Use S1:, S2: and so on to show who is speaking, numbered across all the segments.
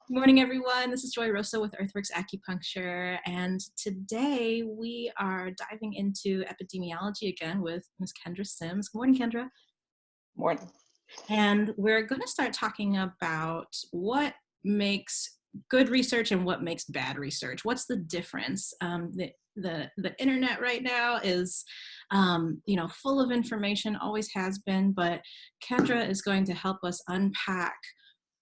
S1: Good morning, everyone. This is Joy Rosa with Earthworks Acupuncture, and today we are diving into epidemiology again with Ms. Kendra Sims. Good morning, Kendra.
S2: Morning.
S1: And we're going to start talking about what makes good research and what makes bad research. What's the difference? The internet right now is, full of information, always has been, but Kendra is going to help us unpack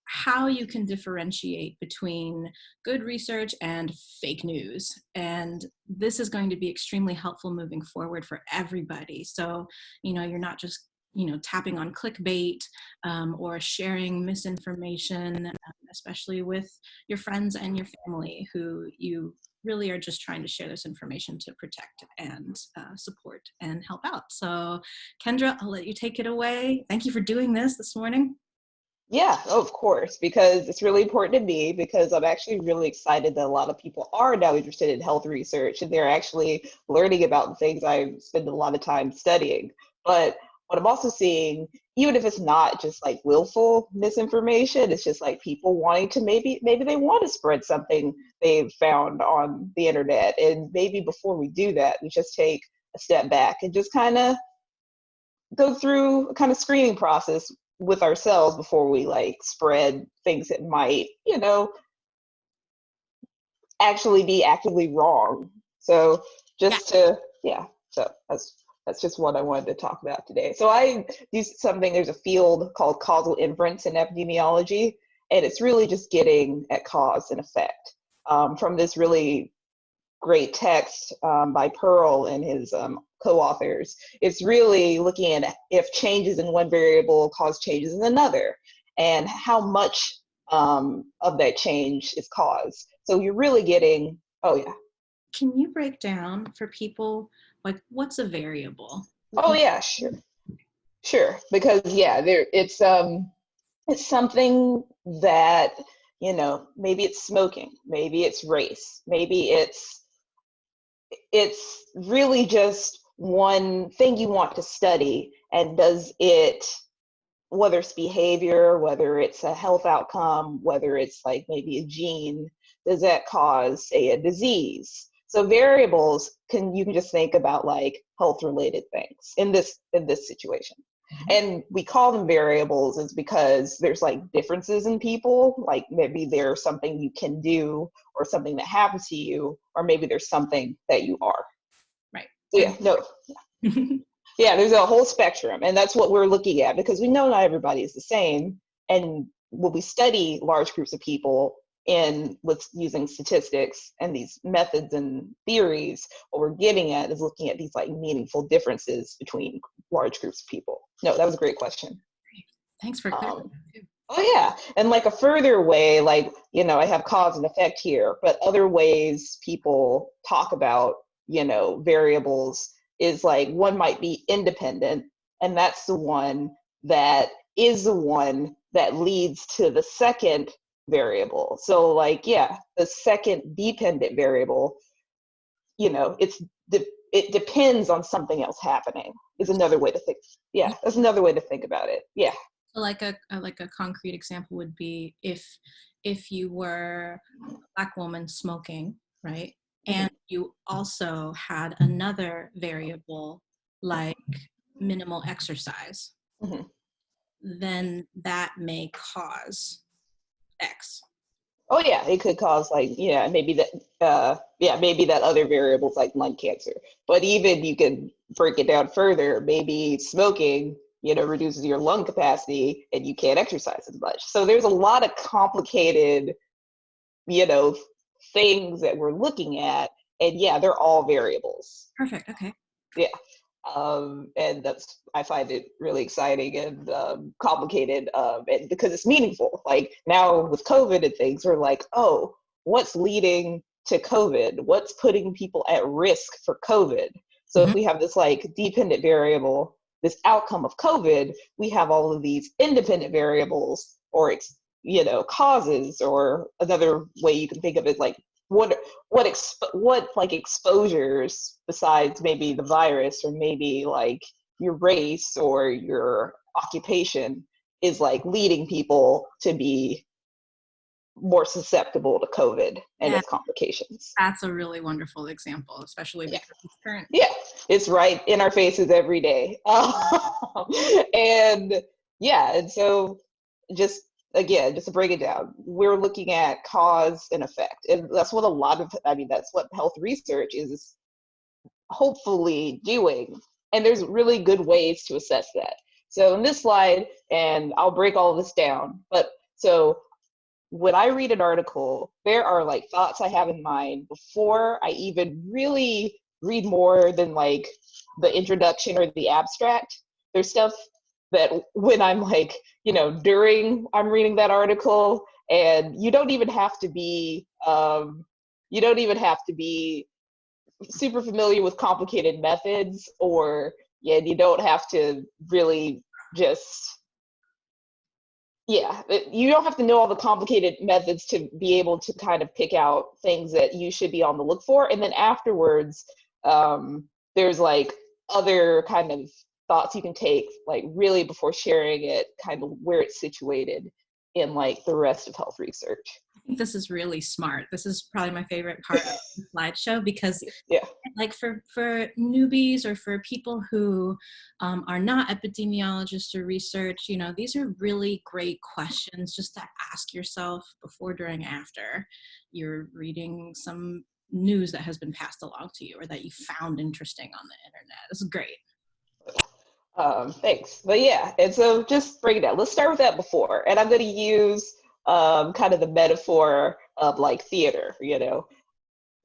S1: how you can differentiate between good research and fake news. And this is going to be extremely helpful moving forward for everybody. So, you're not just, tapping on clickbait or sharing misinformation, especially with your friends and your family who you really are just trying to share this information to protect and support and help out. So, Kendra, I'll let you take it away. Thank you for doing this morning.
S2: Yeah, of course, because it's really important to me because I'm actually really excited that a lot of people are now interested in health research and they're actually learning about the things I spend a lot of time studying. But what I'm also seeing, even if it's not just like willful misinformation, it's just like people wanting to maybe they want to spread something they've found on the internet. And maybe before we do that, we just take a step back and just kind of go through a kind of screening process with ourselves before we like spread things that might, actually be actively wrong. So so that's just what I wanted to talk about today. So I do something, there's a field called causal inference in epidemiology, and it's really just getting at cause and effect from this really great text by Pearl and his co-authors. It's really looking at if changes in one variable cause changes in another, and how much of that change is caused. So you're really getting,
S1: Can you break down for people, like, what's a variable?
S2: Sure. Because it's something that, maybe it's smoking, maybe it's race, maybe it's really just one thing you want to study, and does it, whether it's behavior, whether it's a health outcome, whether it's like maybe a gene, does that cause, say, a disease? So variables you can just think about like health related things in this situation. And we call them variables is because there's like differences in people, like maybe there's something you can do or something that happens to you, or maybe there's something that you are.
S1: Right.
S2: Yeah, there's a whole spectrum, and that's what we're looking at because we know not everybody is the same. And when we study large groups of people with using statistics and these methods and theories, what we're getting at is looking at these like meaningful differences between large groups of people. No, that was a great question.
S1: Thanks for clarifying.
S2: Oh yeah, and like a further way, like, I have cause and effect here, but other ways people talk about, variables is like one might be independent, and that's the one that is the one that leads to the second variable. So like, the second dependent variable, it depends on something else happening is another way to think. Yeah, that's another way to think about it. Yeah.
S1: So like a concrete example would be if you were a Black woman smoking, right? And you also had another variable like minimal exercise, then that may cause X.
S2: Oh yeah, it could cause like, maybe that other variables like lung cancer. But even you can break it down further, maybe smoking, reduces your lung capacity and you can't exercise as much. So there's a lot of complicated, things that we're looking at, and they're all variables.
S1: Perfect. Okay.
S2: Yeah. And I find it really exciting and complicated, and because it's meaningful. Like now with COVID and things, we're like, oh, what's leading to COVID? What's putting people at risk for COVID? So if we have this like dependent variable, this outcome of COVID, we have all of these independent variables or causes, or another way you can think of it like what like exposures besides maybe the virus or maybe like your race or your occupation is like leading people to be more susceptible to COVID and
S1: Yeah,
S2: its complications.
S1: that's a really wonderful example, especially
S2: Yeah.
S1: because it's current.
S2: Yeah, it's right in our faces every day. And yeah, and so just again, just to break it down, we're looking at cause and effect. And that's what a lot of, I mean, that's what health research is hopefully doing. And there's really good ways to assess that. So in this slide, and I'll break all this down, but so when I read an article, there are like thoughts I have in mind before I even really read more than like the introduction or the abstract. There's stuff that when I'm like, you know, during I'm reading that article, and you don't even have to be super familiar with complicated methods, or yeah, you don't have to really just you don't have to know all the complicated methods to be able to kind of pick out things that you should be on the look for. And then afterwards, there's like other kind of thoughts you can take, like really before sharing it, kind of where it's situated in like the rest of health research.
S1: I think this is really smart. This is probably my favorite part of the slideshow because
S2: Yeah.
S1: like for newbies or for people who are not epidemiologists or research, you know, these are really great questions just to ask yourself before, during, after you're reading some news that has been passed along to you or that you found interesting on the internet. This is great.
S2: Thanks. But yeah, and so just break it down. Let's start with that before. And I'm going to use kind of the metaphor of like theater, you know,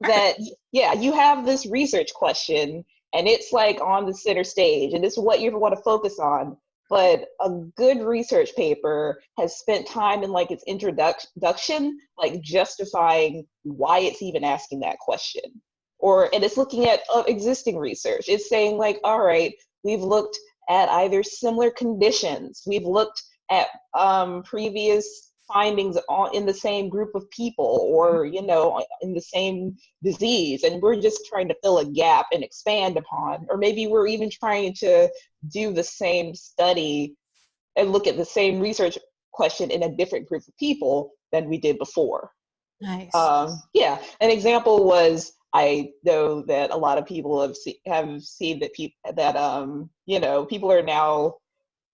S2: that, yeah, you have this research question and it's like on the center stage and it's what you want to focus on. But a good research paper has spent time in like its introduction, like justifying why it's even asking that question. And it's looking at existing research. It's saying like, all right, we've looked at either similar conditions, we've looked at previous findings in the same group of people, or you know, in the same disease, and we're just trying to fill a gap and expand upon, or maybe we're even trying to do the same study and look at the same research question in a different group of people than we did before.
S1: Nice.
S2: Yeah, an example was, I know that a lot of people have seen that you know, people are now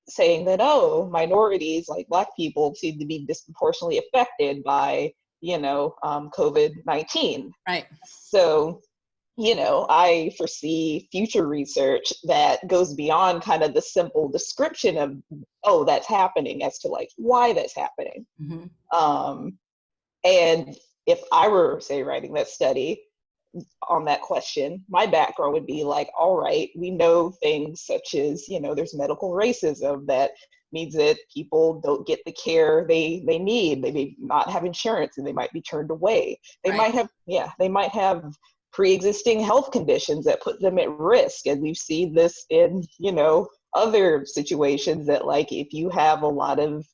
S2: saying that, oh, minorities like Black people seem to be disproportionately affected by, you know, COVID-19.
S1: Right.
S2: So, you know, I foresee future research that goes beyond kind of the simple description of, oh, that's happening, as to like why that's happening. Mm-hmm. And if I were, say, writing that study on that question, my background would be like, all right, we know things such as, you know, there's medical racism that means that people don't get the care they need. They may not have insurance and they might be turned away. They might have pre-existing health conditions that put them at risk. And we've seen this in, you know, other situations that like if you have a lot of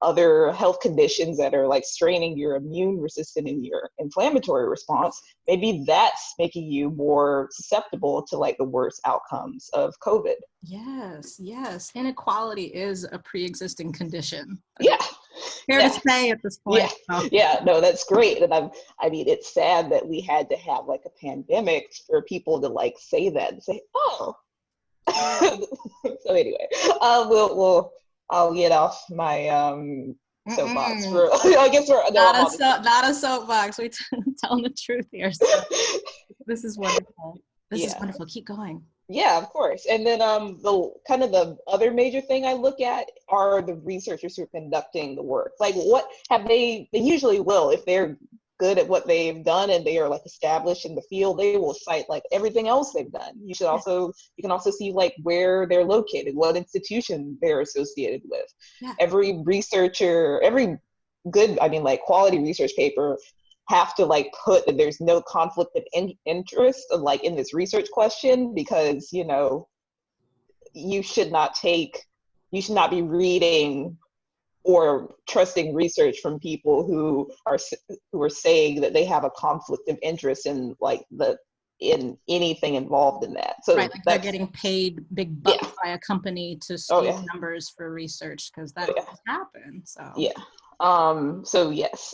S2: other health conditions that are like straining your immune resistance and your inflammatory response, maybe that's making you more susceptible to like the worst outcomes of COVID.
S1: Yes. Inequality is a pre-existing condition.
S2: Yeah.
S1: Fair to say at this point.
S2: Yeah, no, that's great. And I mean, it's sad that we had to have like a pandemic for people to like say that and say, oh. So anyway, I'll get off my soapbox for. I guess we're
S1: not a soapbox. We're telling the truth here. So this is wonderful. This is wonderful. Keep going.
S2: Yeah, of course. And then the kind of the other major thing I look at are the researchers who are conducting the work. Like, what have they usually will, if they're good at what they've done and they are like established in the field, they will cite like everything else they've done. You can also see like where they're located, what institution they're associated with. Yeah. Every researcher, every good, I mean, like quality research paper have to like put that there's no conflict of interest of, like in this research question, because, you know, you should not be reading or trusting research from people who are saying that they have a conflict of interest in like in anything involved in that. So
S1: right, like they're getting paid big bucks by a company to skew numbers for research, because that happens. So
S2: So yes,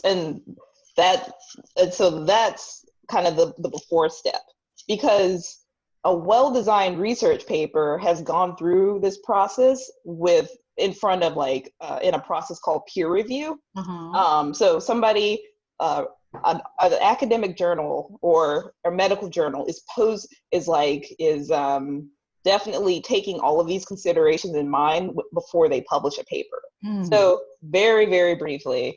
S2: so that's kind of the before step, because a well-designed research paper has gone through this process in front of in a process called peer review. So somebody, an academic journal or a medical journal is definitely taking all of these considerations in mind before they publish a paper. So very, very briefly,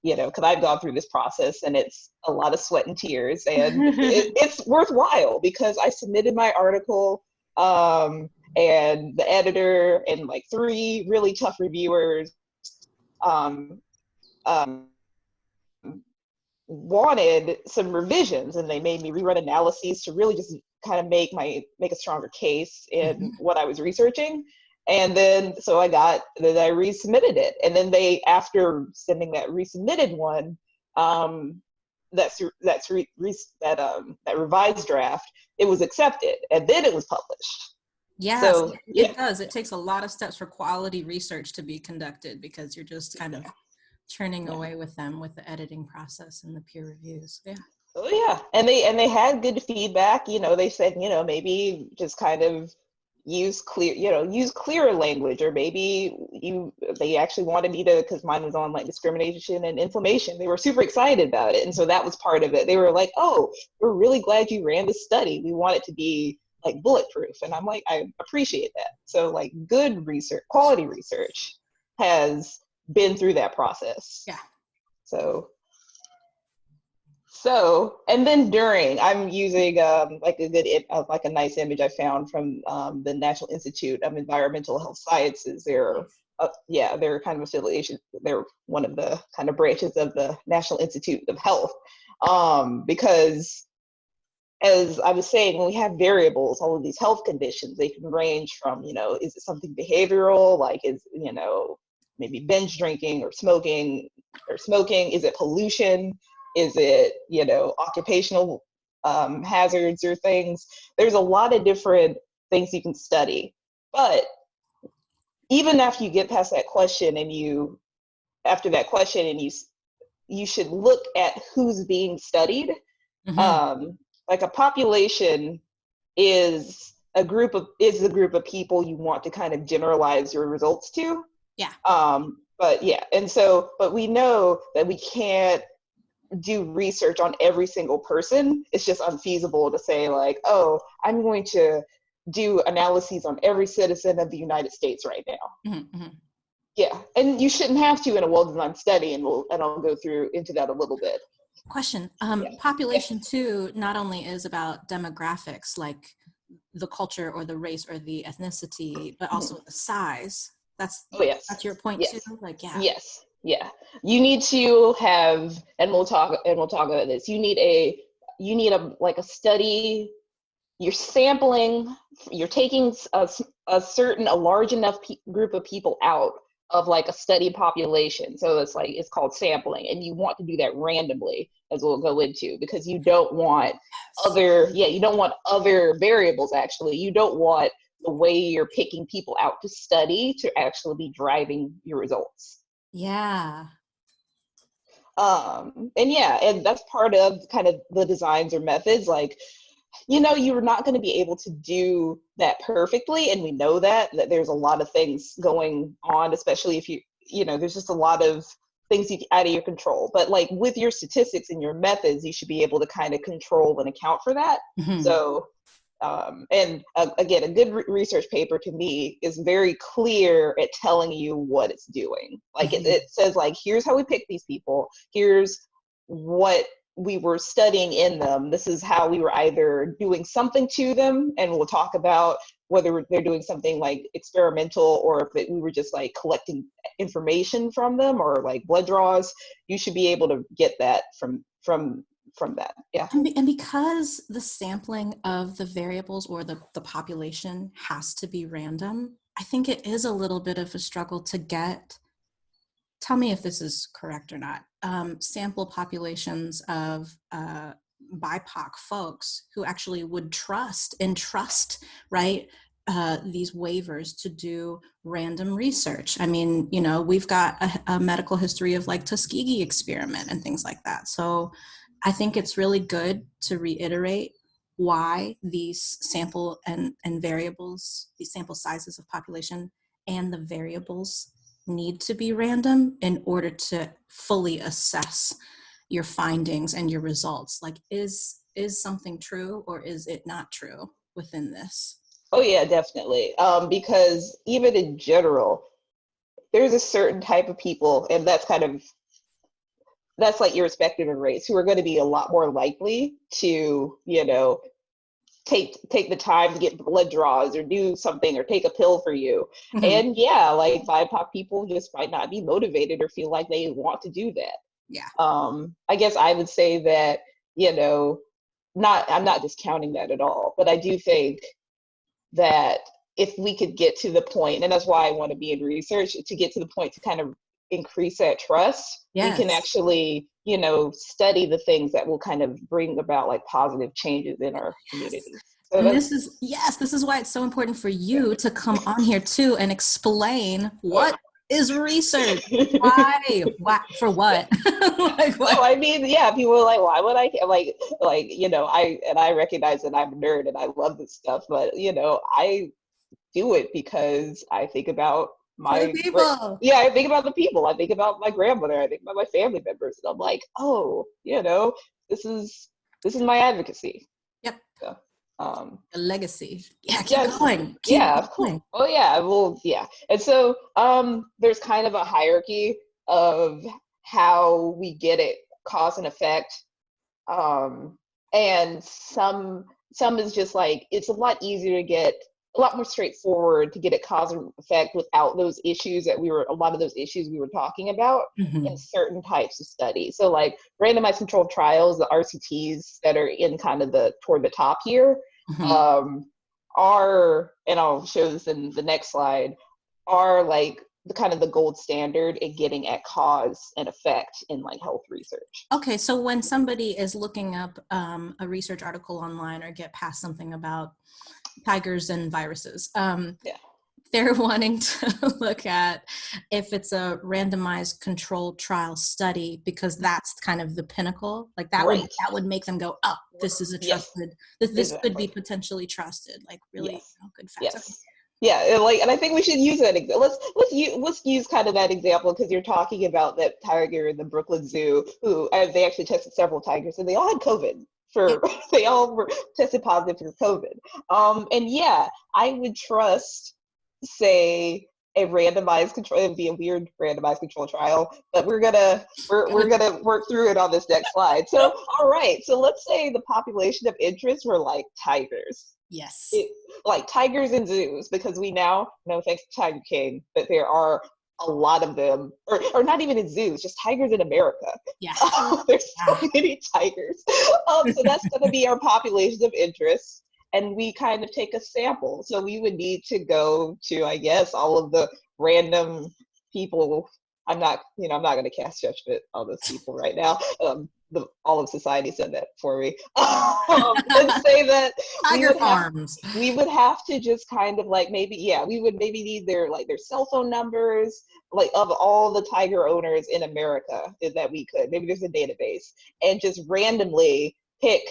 S2: because I've gone through this process and it's a lot of sweat and tears, and it's worthwhile because I submitted my article, and the editor and 3 really tough reviewers um, um, wanted some revisions, and they made me rerun analyses to really just kind of make a stronger case in what I was researching. And then so I resubmitted it, and then after sending that resubmitted one, that revised draft, it was accepted, and then it was published.
S1: Yes, so, it does. It takes a lot of steps for quality research to be conducted, because you're just kind of churning away with them with the editing process and the peer reviews. Yeah.
S2: Oh yeah, and they had good feedback. They said, maybe just kind of use clearer language, or maybe they actually wanted me to, because mine was on discrimination and inflammation. They were super excited about it, and so that was part of it. They were like, "Oh, we're really glad you ran this study. We want it to be bulletproof," and I'm like, I appreciate that. So good research, quality research, has been through that process.
S1: Yeah.
S2: So, and then I'm using a nice image I found from the National Institute of Environmental Health Sciences. They're kind of affiliation. They're one of the kind of branches of the National Institute of Health, because, as I was saying, when we have variables, all of these health conditions, they can range from, is it something behavioral, maybe binge drinking or smoking? Is it pollution? Is it, occupational hazards or things? There's a lot of different things you can study. But even after you get past that question, and you should look at who's being studied. A population is a group of people you want to kind of generalize your results to.
S1: Yeah.
S2: But we know that we can't do research on every single person. It's just unfeasible to say oh, I'm going to do analyses on every citizen of the United States right now. Yeah, and you shouldn't have to in a well-designed study, and I'll go through into that a little bit.
S1: Question. Population too not only is about demographics, like the culture or the race or the ethnicity, but also the size. That's your point too.
S2: Yes. Yeah. You need to have, and we'll talk about this. You need a study. You're sampling. You're taking a large enough group of people out of a study population. So it's called sampling, and you want to do that randomly, as we'll go into, because you don't want other variables. Actually, you don't want the way you're picking people out to study to actually be driving your results.
S1: Yeah.
S2: And that's part of kind of the designs or methods. You're not going to be able to do that perfectly, and we know that there's a lot of things going on, especially if there's just a lot of things out of your control. But with your statistics and your methods, you should be able to kind of control and account for that. So again, a good research paper to me is very clear at telling you what it's doing. It says here's how we pick these people, here's what we were studying in them, this is how we were either doing something to them, and we'll talk about whether they're doing something experimental, or if we were just collecting information from them, or blood draws. You should be able to get that from that. Yeah.
S1: And because the sampling of the variables or the population has to be random, I think it is a little bit of a struggle to tell me if this is correct or not, sample populations of BIPOC folks who actually would entrust, right, these waivers to do random research. I mean, you know, we've got a medical history of like Tuskegee experiment and things like that. So I think it's really good to reiterate why these sample and variables, these sample sizes of population and the variables need to be random in order to fully assess your findings and your results. Like, is something true or is it not true within this?
S2: Oh yeah, definitely. Because even in general, there's a certain type of people, and that's like irrespective of race, who are going to be a lot more likely to, you know, take the time to get blood draws or do something or take a pill for you.
S1: Mm-hmm.
S2: And yeah, like BIPOC people just might not be motivated or feel like they want to do that.
S1: Yeah.
S2: I guess I would say that, you know, I'm not discounting that at all, but I do think that if we could get to the point, and that's why I want to be in research, to get to the point to kind of increase that trust,
S1: yes,
S2: we can actually, you know, study the things that will kind of bring about like positive changes in our communities. So
S1: and this is why it's so important for you to come on here too and explain what is research. Why for what? Like, what?
S2: No, I mean, yeah, people are like, why would I like, you know, I recognize that I'm a nerd and I love this stuff, but you know, I do it because I think about
S1: For the people.
S2: yeah, I think about the people. I think about my grandmother. I think about my family members. And I'm like, oh, you know, this is my advocacy.
S1: Yep.
S2: So,
S1: A legacy. Yeah, keep
S2: yes,
S1: going. Keep
S2: yeah, of course.
S1: going.
S2: Oh yeah, well, yeah. And so, there's kind of a hierarchy of how we get it, cause and effect. And some is just like, it's a lot easier to get, a lot more straightforward to get it cause and effect without those issues a lot of those issues we were talking about
S1: Mm-hmm.
S2: in certain types of studies. So like randomized controlled trials, the RCTs that are in kind of toward the top here,
S1: Mm-hmm.
S2: are, and I'll show this in the next slide, are like the kind of the gold standard in getting at cause and effect in like health research.
S1: Okay, so when somebody is looking up a research article online or get past something about tigers and viruses,
S2: Yeah.
S1: they're wanting to look at if it's a randomized controlled trial study, because that's kind of the pinnacle. Like that
S2: Right.
S1: would make them go, oh, this is a
S2: Yes.
S1: trusted, this
S2: Exactly.
S1: could be potentially trusted. Like really,
S2: Yes.
S1: you know, good facts.
S2: Yes. Yeah, and I think we should use that. Let's use kind of that example, because you're talking about that tiger in the Brooklyn Zoo, who they actually tested several tigers, and they all had COVID.
S1: Yeah.
S2: They all were tested positive for COVID. And yeah, I would trust, say, a randomized control. It'd be a weird randomized control trial, but we're gonna work through it on this next slide. So, all right. So let's say the population of interest were like tigers.
S1: Yes.
S2: Like tigers in zoos, because we now know, thanks to Tiger King, that there are a lot of them, or not even in zoos, just tigers in America.
S1: Yeah.
S2: There's so many tigers. So that's going to be our population of interest. And we kind of take a sample. So we would need to go to, I guess, all of the random people. I'm not going to cast judgment on those people right now. All of society said that for me. And say that
S1: Tiger farms.
S2: We would have to just kind of like we would maybe need their cell phone numbers, like of all the tiger owners in America that we could. Maybe there's a database, and just randomly pick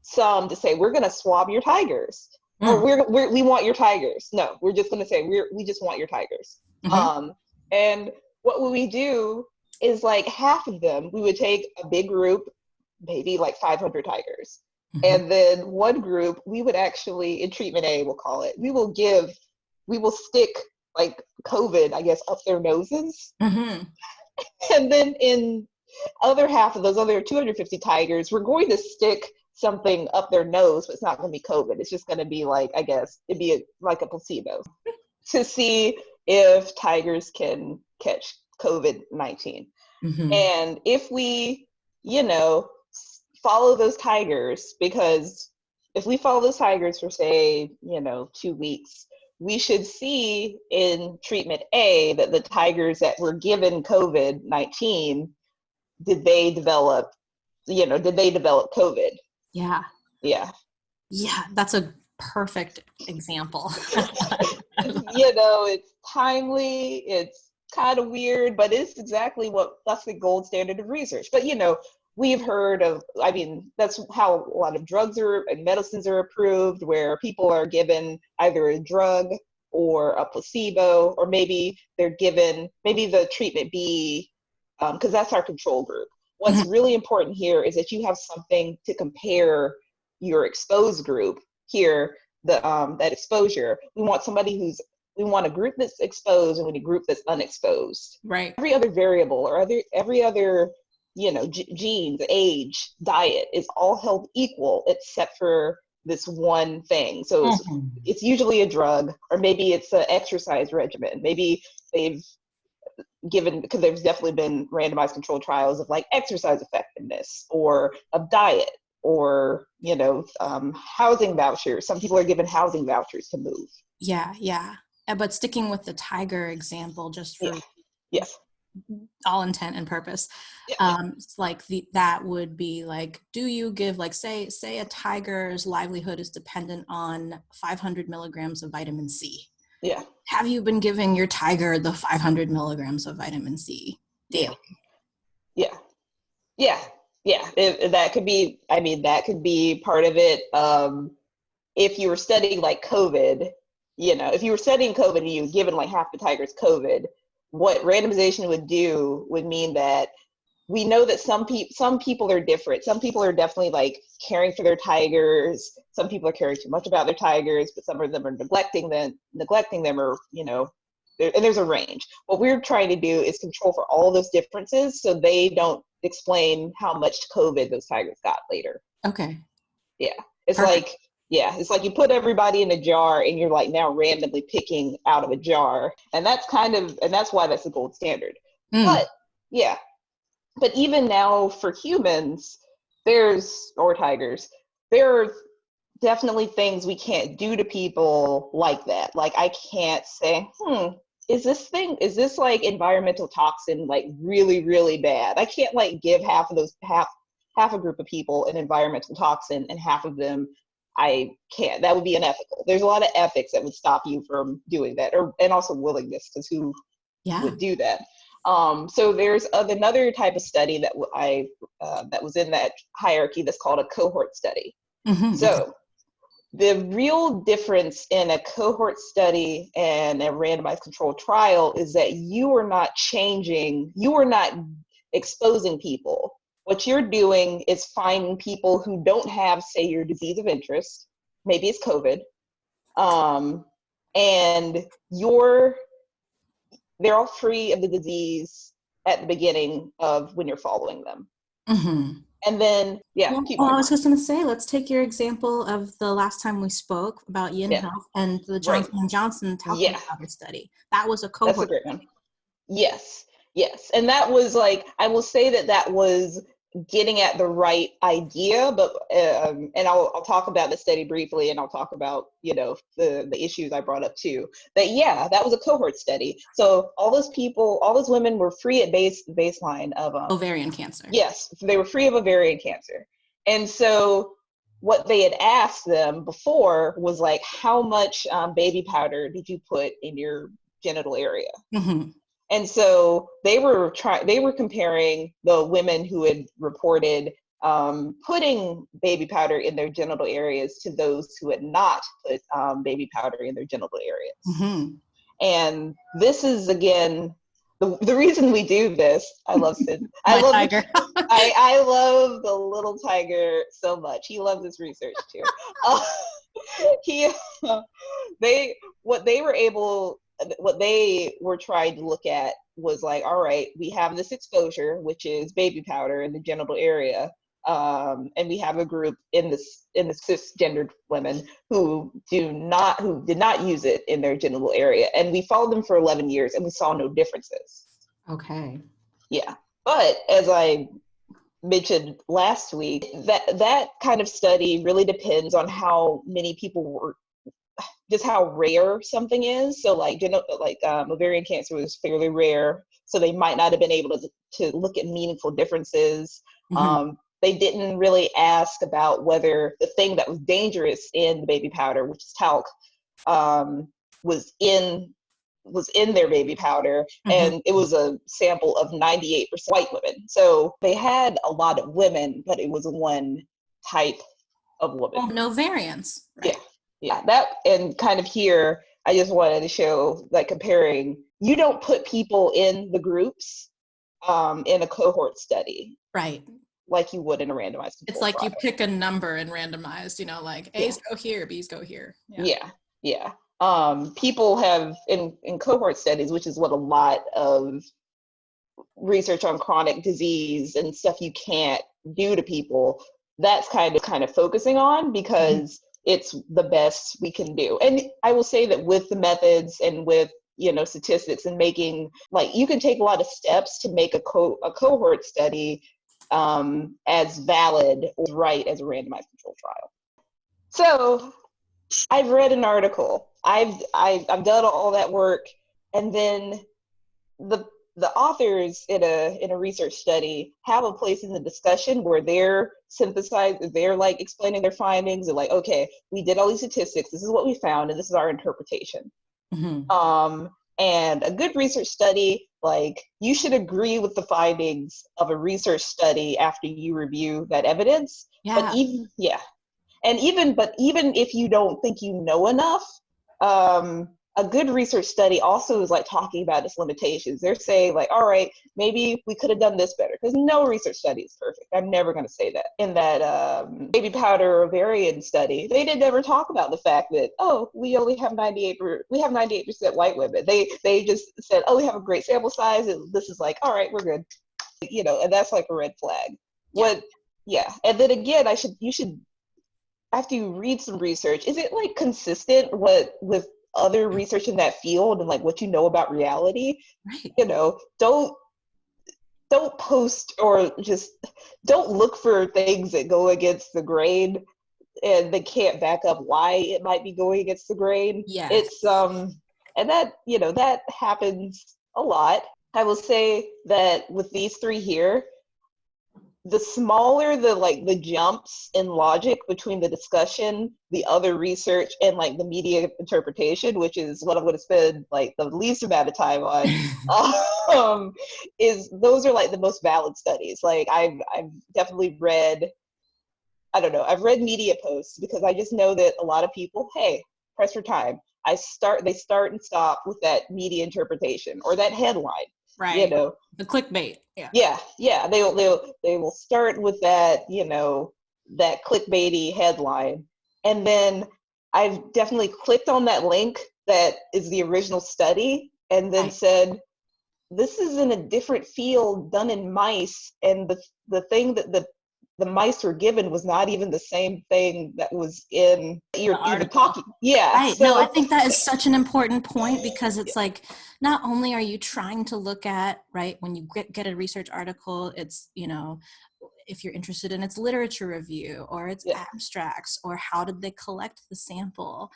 S2: some to say, we're going to swab your tigers. Or we want your tigers. No, we're just going to say we just want your tigers.
S1: Mm-hmm.
S2: And what would we do is, like, half of them, we would take a big group, maybe like 500 tigers. Mm-hmm. And then one group, we would actually, in treatment A, we'll call it, we will stick like COVID, I guess, up their noses. Mm-hmm. And then in other half of those other 250 tigers, we're going to stick something up their nose, but it's not going to be COVID. It's just going to be like, I guess, it'd be like a placebo to see if tigers can catch COVID-19. Mm-hmm. And if we, follow those tigers, because if we follow those tigers for, say, 2 weeks, we should see in treatment A that the tigers that were given COVID-19, did they develop COVID?
S1: Yeah.
S2: Yeah.
S1: Yeah, that's a perfect example.
S2: It's timely, it's kind of weird, but it's exactly that's the gold standard of research. But we've heard of, that's how a lot of drugs and medicines are approved, where people are given either a drug or a placebo, or maybe the treatment be, because that's our control group. What's really important here is that you have something to compare your exposed group here, that exposure. We want a group that's exposed, and we need a group that's unexposed.
S1: Right.
S2: Every other variable, or every other, genes, age, diet is all held equal except for this one thing. So it's usually a drug, or maybe it's an exercise regimen. Maybe they've given, because there's definitely been randomized controlled trials of like exercise effectiveness, or of diet, or housing vouchers. Some people are given housing vouchers to move.
S1: Yeah. But sticking with the tiger example, just for
S2: yes,
S1: all intent and purpose, it's like that would be like, do you give, like, say a tiger's livelihood is dependent on 500 milligrams of vitamin C.
S2: Yeah.
S1: Have you been giving your tiger the 500 milligrams of vitamin C daily?
S2: Yeah. That could be, that could be part of it. If you were studying like COVID, if you were studying COVID and you were given like half the tigers COVID, what randomization would do would mean that we know that some people are different. Some people are definitely like caring for their tigers. Some people are caring too much about their tigers, but some of them are neglecting them, or, and there's a range. What we're trying to do is control for all those differences, so they don't explain how much COVID those tigers got later.
S1: Okay.
S2: Yeah. It's perfect. It's like you put everybody in a jar, and you're like now randomly picking out of a jar. And that's why that's the gold standard. But even now for humans, or tigers, there are definitely things we can't do to people like that. Like, I can't say, is this like environmental toxin, like really, really bad? I can't like give half a group of people an environmental toxin, and half of them I can't. That would be unethical. There's a lot of ethics that would stop you from doing that, and also willingness, because who would do that? So there's another type of study that that was in that hierarchy that's called a cohort study. So the real difference in a cohort study and a randomized controlled trial is that you are not exposing people. What you're doing is finding people who don't have, say, your disease of interest, maybe it's COVID, and they're all free of the disease at the beginning of when you're following them. And then,
S1: I was just going to say, let's take your example of the last time we spoke about Yin Health and the Johnson & Johnson talking about the study. That was a cohort.
S2: That's a great one. Yes. And that was like, I will say that was getting at the right idea, but and I'll talk about the study briefly, and I'll talk about the issues I brought up too. But that was a cohort study. So all those women were free at baseline of
S1: ovarian cancer.
S2: Yes, they were free of ovarian cancer. And so what they had asked them before was like, how much baby powder did you put in your genital area? And so they were comparing the women who had reported putting baby powder in their genital areas to those who had not put baby powder in their genital areas. And this is, again, the reason we do this. I love Sid. I love
S1: tiger.
S2: I love the little tiger so much. He loves this research too. What they were trying to look at was like, all right, we have this exposure, which is baby powder in the genital area, and we have a group in the cisgendered women who did not use it in their genital area, and we followed them for 11 years, and we saw no differences.
S1: Okay.
S2: Yeah, but as I mentioned last week, that kind of study really depends on how many people were. Just how rare something is. So like ovarian cancer was fairly rare, so they might not have been able to look at meaningful differences. they didn't really ask about whether the thing that was dangerous in the baby powder, which is talc, was in their baby powder, and it was a sample of 98% white women. So they had a lot of women, but it was one type of woman.
S1: Well, no variance, right?
S2: Yeah. That, and kind of here, I just wanted to show, like, comparing, you don't put people in the groups in a cohort study.
S1: Right.
S2: Like you would in a randomized control
S1: It's like
S2: trial.
S1: you pick a number in randomized, like A's go here, B's go here.
S2: Yeah. People have, in cohort studies, which is what a lot of research on chronic disease and stuff you can't do to people, that's kind of focusing on, because it's the best we can do. And I will say that with the methods and with statistics and making, like, you can take a lot of steps to make a cohort study as valid or right as a randomized control trial. So I've read an article, I've done all that work, and then the authors in a research study have a place in the discussion where they're like explaining their findings, and like, okay, we did all these statistics, this is what we found, and this is our interpretation. And a good research study, like, you should agree with the findings of a research study after you review that evidence. But even if you don't think you know enough, a good research study also is like talking about its limitations. They're saying, like, all right, maybe we could have done this better, because no research study is perfect. I'm never going to say that. In that baby powder ovarian study, they did never talk about the fact that, oh, we only have 98% white women. They just said, oh, we have a great sample size, and this is like, all right, we're good, and that's like a red flag. And then again, after you read some research, is it like consistent with other research in that field and like what you know about reality?
S1: Right.
S2: Don't post, or just don't look for things that go against the grain and they can't back up why it might be going against the grain. It's and that that happens a lot. I will say that with these three here, the smaller the jumps in logic between the discussion, the other research, and like the media interpretation, which is what I'm going to spend like the least amount of time on, is those are like the most valid studies. Like I've definitely read, I've read media posts, because I just know that a lot of people, hey, press for time. They start and stop with that media interpretation or that headline.
S1: Right. The clickbait.
S2: Yeah. They will start with that, that clickbaity headline. And then I've definitely clicked on that link that is the original study, and then said, this is in a different field done in mice. And the thing that the mice were given was not even the same thing that was in you're talking. Yeah.
S1: Right. So, no, I think that is such an important point, because it's like, not only are you trying to look at, right, when you get a research article, it's, if you're interested in its literature review or its abstracts, or how did they collect the sample,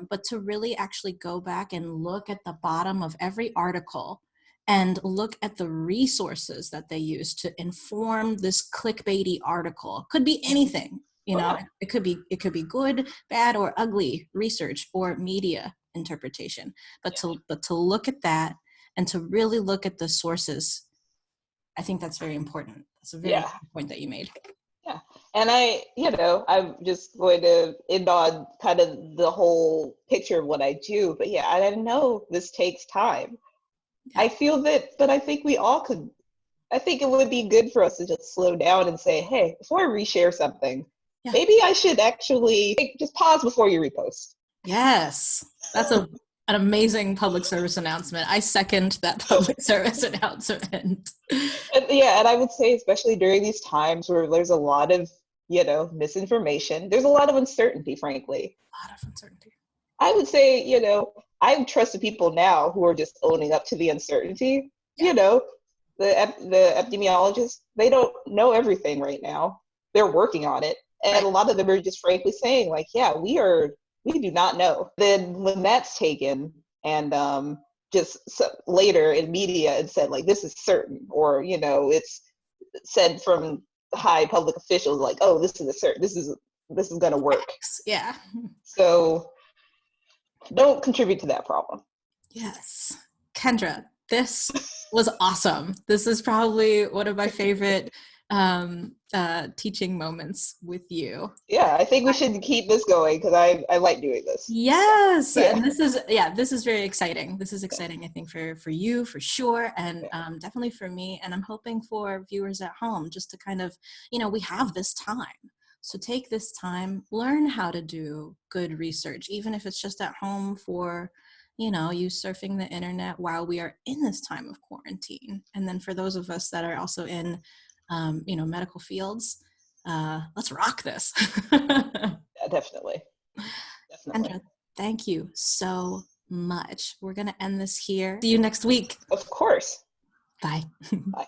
S1: but to really actually go back and look at the bottom of every article and look at the resources that they use to inform this clickbaity article. Could be anything, it could be good, bad, or ugly research or media interpretation, but to look at that and to really look at the sources, I think that's very important. That's a very important point that you made.
S2: Yeah. And I'm just going to end on kind of the whole picture of what I do, but I know this takes time. I feel that, but I think we all could, I think it would be good for us to just slow down and say, hey, before I reshare something, maybe I should actually just pause before you repost.
S1: Yes. That's an amazing public service announcement. I second that public service announcement.
S2: And I would say, especially during these times where there's a lot of, misinformation, there's a lot of uncertainty, frankly.
S1: A lot of uncertainty.
S2: I would say, I've trusted people now who are just owning up to the uncertainty. The epidemiologists, they don't know everything right now. They're working on it. And a lot of them are just frankly saying, like, we do not know. Then when that's taken and later in media and said, like, this is certain, or, it's said from high public officials like, oh, this is going to work.
S1: Yeah.
S2: So don't contribute to that problem.
S1: Yes. Kendra, this was awesome. This is probably one of my favorite teaching moments with you.
S2: Yeah, I think we should keep this going because I like doing this.
S1: Yes.
S2: Yeah.
S1: And this is very exciting. This is exciting, I think, for you, for sure. And definitely for me. And I'm hoping for viewers at home just to kind of, we have this time. So take this time, learn how to do good research, even if it's just at home for, you surfing the internet while we are in this time of quarantine. And then for those of us that are also in, medical fields, let's rock this.
S2: Yeah, definitely.
S1: Kendra, thank you so much. We're going to end this here. See you next week.
S2: Of course.
S1: Bye.
S2: Bye.